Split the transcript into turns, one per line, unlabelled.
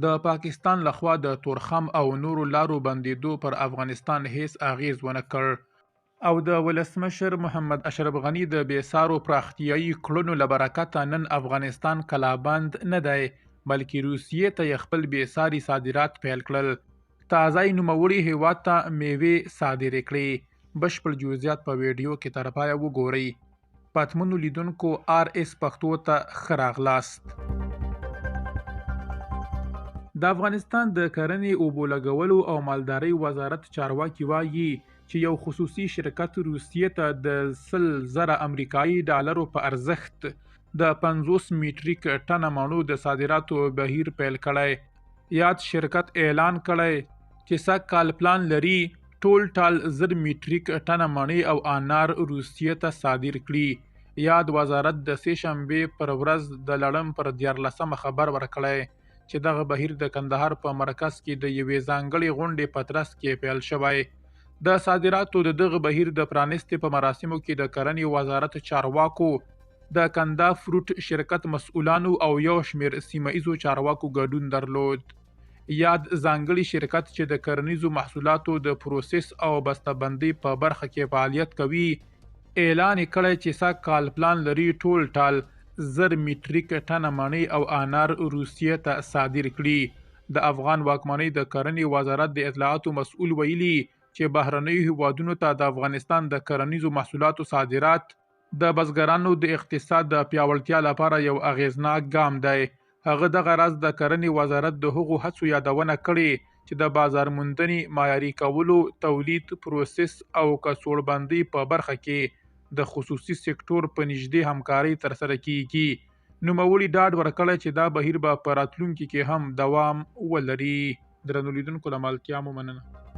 د پاکستان لخوا د تورخم او نورو لارو بندیدو پر افغانستان هیڅ اغیز ونه کړ او د ولسمشر محمد اشرف غنی د بیسارو پراختیایي کړنو له برکته نن افغانستان کلابند نه دی بلکې روسیې ته یې خپل بیساري صادرات پیل کړل. تازه نوموړي هیواد ته میوې صادرې کړې. بشپړ جزئیات په ویډیو کې تر پایه وګورئ. پاتمنو لیدونکو RS پښتو ته ښه راغلاست. د افغانستان د کرنې اوبو لګولو او مالدارۍ وزارت چارواکي وایي چې یو خصوصي شرکت روسیې ته د 100,000 امریکایي ډالرو په ارزښت د 50 میټریک ټنه مڼو د صادراتو بهیر پیل کړی. یاد شرکت اعلان کړی چې سږ کال پلان لري ټول ټال 1,000 میټریک ټنه مڼې او انار روسیې ته صادر کړي. یاد وزارت د سې شنبې پر ورځ د لړم پر 14مه خبر ورکړی چې دغه بهیر د کندهار په مرکز کې د یوې ځانګړې غونډې په ترڅ کې پیل شوی. د صادراتو د دغه بهیر د پرانستې په مراسمو کې د کرنې وزارت چارواکو، د کندا فروټ شرکت مسؤلانو او یو شمېر سیمه ایزو چارواکو ګډون درلود. یاد ځانګړي شرکت چې د کرنیزو محصولاتو د پروسس او بسته‌بندۍ په برخه کې فعالیت کوي اعلان کړی چې سږ کال پلان لري ټول ټال 1,000 میټریک ټنه مڼې او انار روسیې ته صادر کړي. د افغان واکمنۍ د کرنې وزارت د اطلاعاتو مسؤل ویلي چې بهرنیو هیوادونو ته د افغانستان د کرنیزو محصولاتو صادرات د بزګرانو د اقتصاد د پیاوړتیا لپاره یو اغیزناک ګام دی. هغه دغه راز د کرنې وزارت د هغو هڅو یادونه کړې چې د بازار موندنې، معیاري کولو، تولید، پروسس او کڅوړبندۍ په برخه کې د خصوصي سکتور په نږدې همکارۍ ترسره کیږي. نوموړي ډاډ ورکړی چې دا بهیر به په راتلونکي کې هم دوام ولري. درنو لیدونکو له ملتیا مو مننه.